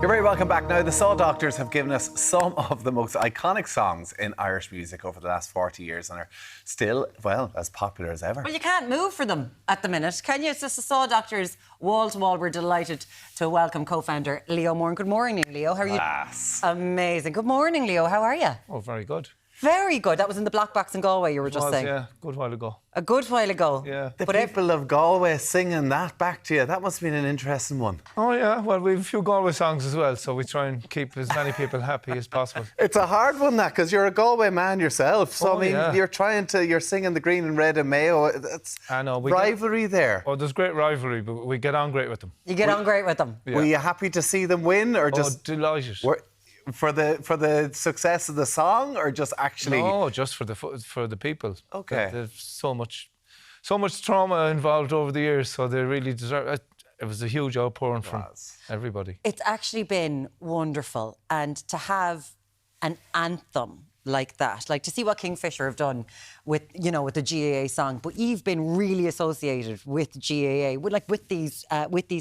You're very welcome back. Now, the Saw Doctors have given us some of the most iconic songs in Irish music over the last 40 years and are still, well, as popular as ever. Well, you can't move for them at the minute, can you? It's just the Saw Doctors, wall to wall. We're delighted to welcome co-founder Leo Moran. Good morning, Leo. How are you? Class. Amazing. Good morning, Leo. How are you? Oh, very good. Very good. That was in the Black Box in Galway, you were just saying. Yeah, good while ago. A good while ago. Yeah. The people of Galway singing that back to you, that must have been an interesting one. Oh, yeah. Well, we have a few Galway songs as well, so we try and keep as many people happy as possible. It's a hard one, that, because you're a Galway man yourself. So, I mean, yeah. you're singing the green and red and Mayo. That's rivalry there. Oh, there's great rivalry, but we get on great with them. You get on great with them. Yeah. Were you happy to see them win, or just delighted? For the success of the song, or just actually? No, just for the people. Okay. There's so much trauma involved over the years, so they really deserve it. It was a huge outpouring from everybody. It's actually been wonderful, and to have an anthem like that, like to see what Kingfisher have done with the GAA song, but you've been really associated with GAA, with these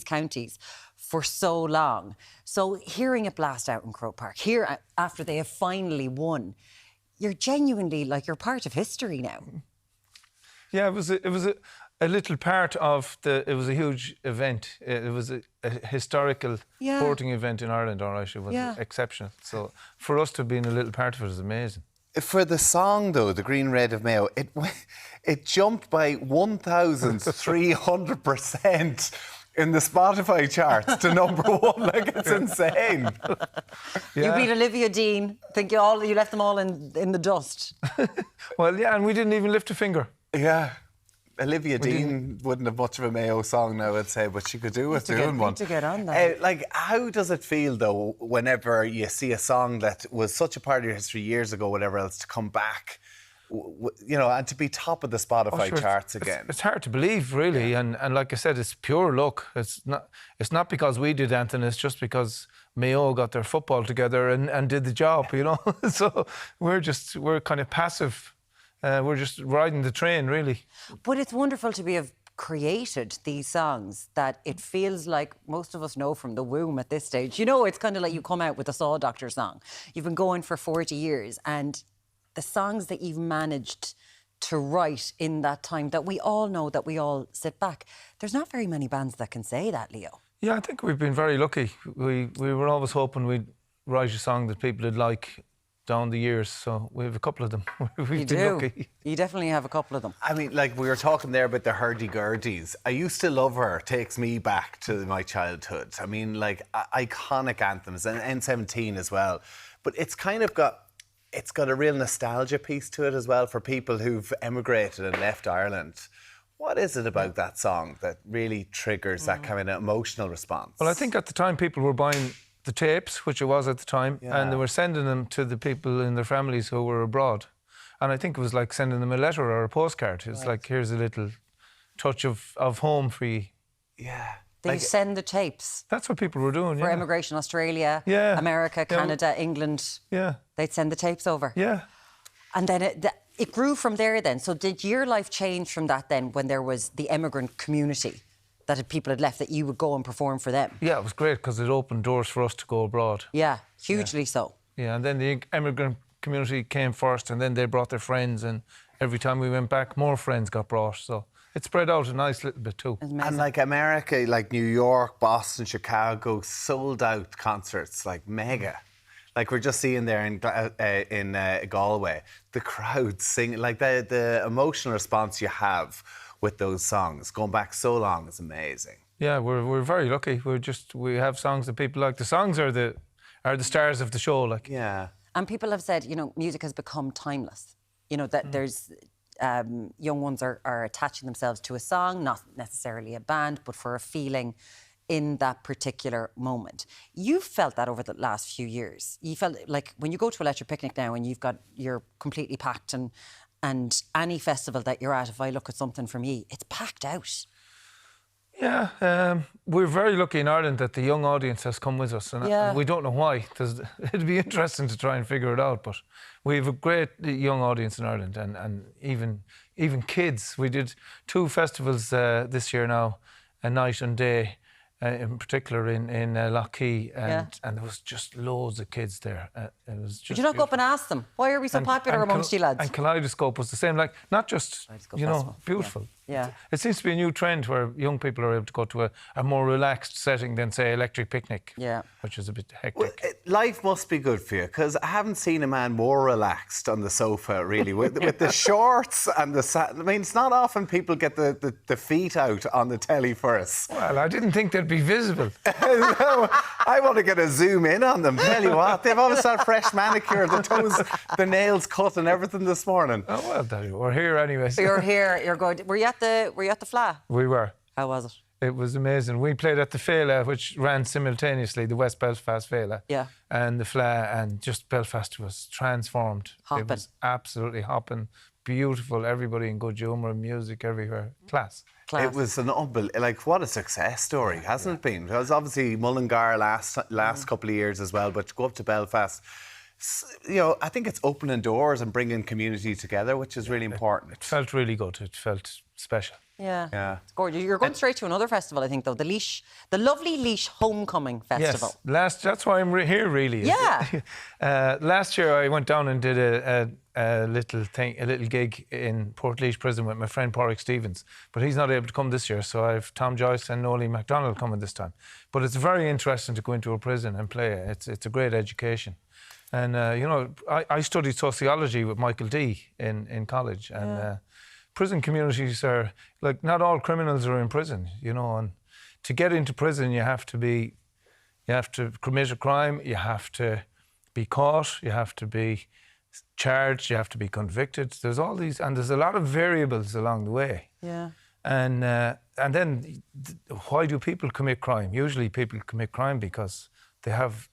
counties for so long. So hearing it blast out in Croke Park, here after they have finally won, you're genuinely you're part of history now. Yeah, it was a little part of it was a huge event. It was a historical sporting event in Ireland, all right. It was exceptional. So for us to have been a little part of it is amazing. For the song, though, The Green Red of Mayo, it jumped by 1,300% in the Spotify charts to number one. It's insane. You beat Olivia Dean. I think you left them all in the dust. Well, yeah, and we didn't even lift a finger. Yeah. Olivia Dean wouldn't have much of a Mayo song now, I'd say, but she could do with doing one. To get on that. How does it feel, though, whenever you see a song that was such a part of your history years ago, whatever else, to come back, and to be top of the Spotify charts again? It's hard to believe, really, and like I said, it's pure luck. It's not because we did anything, it's just because Mayo got their football together and did the job, So we're kind of passive. We're just riding the train, really. But it's wonderful to have created these songs that it feels like most of us know from the womb at this stage. It's kind of like you come out with a Saw Doctor song. You've been going for 40 years, and the songs that you've managed to write in that time that we all know, that we all sit back. There's not very many bands that can say that, Leo. Yeah, I think we've been very lucky. We were always hoping we'd write a song that people would like down the years, so we have a couple of them. We've been lucky. You definitely have a couple of them. I mean, we were talking there about the hurdy-gurdies. I Used to Love Her takes me back to my childhood. I mean, iconic anthems, and N17 as well. But it's kind of got a real nostalgia piece to it as well for people who've emigrated and left Ireland. What is it about that song that really triggers that kind of emotional response? Well, I think at the time people were buying the tapes, which it was at the time, and they were sending them to the people in their families who were abroad. And I think it was like sending them a letter or a postcard. It's like, here's a little touch of home for you. Yeah. They send the tapes. That's what people were doing, for immigration, Australia, America, Canada, England. Yeah. They'd send the tapes over. Yeah. And then it grew from there then. So did your life change from that then, when there was the immigrant community that people had left, that you would go and perform for them? Yeah, it was great because it opened doors for us to go abroad. Yeah, hugely so. Yeah, and then the immigrant community came first, and then they brought their friends, and every time we went back, more friends got brought. So it spread out a nice little bit too. And America, New York, Boston, Chicago, sold out concerts, mega. We're just seeing there in Galway, the crowd singing, the emotional response you have with those songs going back so long is amazing. Yeah, we're very lucky. We have songs that people like. The songs are the stars of the show, Yeah. And people have said, music has become timeless. That there's young ones are attaching themselves to a song, not necessarily a band, but for a feeling in that particular moment. You've felt that over the last few years. You felt like when you go to a Electric Picnic now and you're completely packed, and any festival that you're at, if I look at something from you, it's packed out. Yeah, we're very lucky in Ireland that the young audience has come with us, and we don't know why. It'd be interesting to try and figure it out, but we have a great young audience in Ireland, and even kids. We did 2 festivals this year now, a night and day, in particular in Lough, and there was just loads of kids there. It was just Did you not go up and ask them, why are we so popular amongst you lads? And Kaleidoscope was the same, like, not just, Festival. beautiful. Yeah. It seems to be a new trend where young people are able to go to a more relaxed setting than, say, Electric Picnic, which is a bit hectic. Well, life must be good for you, because I haven't seen a man more relaxed on the sofa, really, with the shorts and I mean, it's not often people get the feet out on the telly for us. Well, I didn't think they'd be visible. No, I want to get a zoom in on them. Tell you what, they've always had fresh manicure, the toes, the nails cut and everything this morning. Oh, well, we're here anyway. So you're here, you're going, were you at the Fla? We were. How was it? It was amazing. We played at the Féile, which ran simultaneously, the West Belfast Féile, and the Fla, and just Belfast was transformed. Hopping. It was absolutely hopping, beautiful, everybody in good humour, music everywhere, class. It was an what a success story, hasn't it been? It was obviously Mullingar last couple of years as well, but to go up to Belfast, I think it's opening doors and bringing community together, which is really important. It felt really good. It felt special. Yeah. It's gorgeous. You're going straight to another festival, I think, though, the Lovely Laois Homecoming Festival. Yes, that's why I'm here, really. Yeah. Last year I went down and did a little gig in Portlaoise Prison with my friend Pádraig Stevens, but he's not able to come this year, so I have Tom Joyce and Nolan MacDonald coming this time. But it's very interesting to go into a prison and play. It's a great education. And, I studied sociology with Michael D in college, and prison communities are, like, not all criminals are in prison, and to get into prison you have to commit a crime, you have to be caught, you have to be charged, you have to be convicted. There's all these, and there's a lot of variables along the way. Yeah. And then why do people commit crime? Usually people commit crime because they have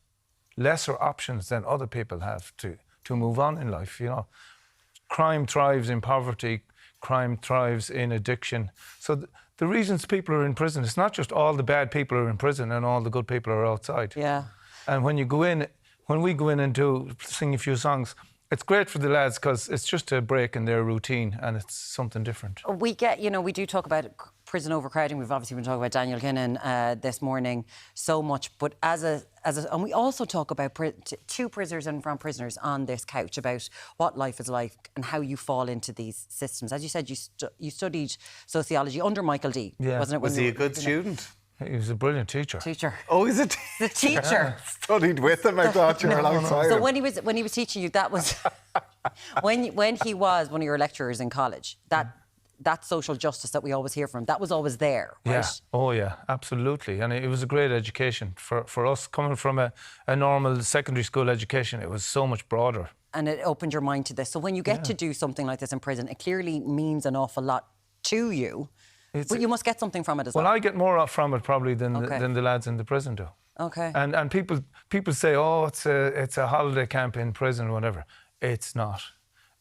lesser options than other people have to move on in life. Crime thrives in poverty, crime thrives in addiction. So the reasons people are in prison, it's not just all the bad people are in prison and all the good people are outside. Yeah. And when we go in and sing a few songs, it's great for the lads because it's just a break in their routine and it's something different. We do talk about prison overcrowding. We've obviously been talking about Daniel Kinnan this morning so much, but and we also talk about two prisoners and from prisoners on this couch about what life is like and how you fall into these systems. As you said, you studied sociology under Michael D, wasn't it? Was he a good student? He was a brilliant teacher. Oh, he's a the teacher. Studied with him. I thought you were alongside him. So when he was teaching you, that was when he was one of your lecturers in college. That social justice that we always hear from, that was always there, right? Yeah. Oh, yeah, absolutely. And it was a great education for us coming from a normal secondary school education. It was so much broader. And it opened your mind to this. So when you get to do something like this in prison, it clearly means an awful lot to you. But you must get something from it as well. Well, I get more from it probably than the lads in the prison do. Okay. And people say, oh, it's a holiday camp in prison or whatever. It's not.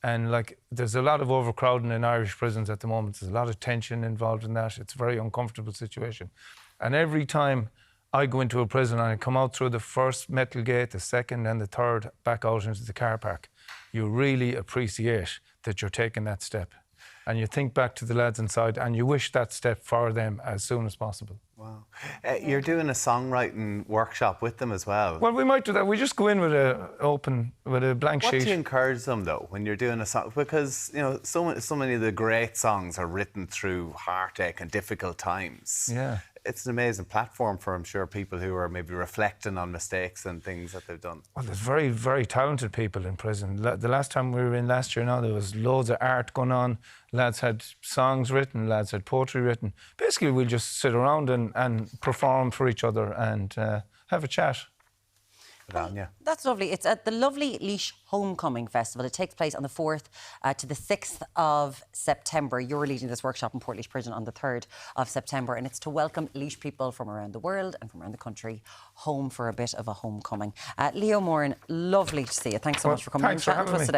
And there's a lot of overcrowding in Irish prisons at the moment. There's a lot of tension involved in that. It's a very uncomfortable situation. And every time I go into a prison and I come out through the first metal gate, the second and the third, back out into the car park, you really appreciate that you're taking that step. And you think back to the lads inside and you wish that step for them as soon as possible. Wow. You're doing a songwriting workshop with them as well. Well, we might do that. We just go in with a blank sheet. What do you encourage them, though, when you're doing a song? Because, so many of the great songs are written through heartache and difficult times. Yeah. It's an amazing platform for, I'm sure, people who are maybe reflecting on mistakes and things that they've done. Well, there's very, very talented people in prison. The last time we were in last year there was loads of art going on. Lads had songs written, lads had poetry written. Basically, we'll just sit around and perform for each other and have a chat. That's lovely. It's at the Lovely Laois Homecoming Festival. It takes place on the 4th to the 6th of September. You're leading this workshop in Portlaoise Prison on the 3rd of September, and it's to welcome Laois people from around the world and from around the country home for a bit of a homecoming. Leo Moran, lovely to see you. Thanks so much for coming and chatting to us today.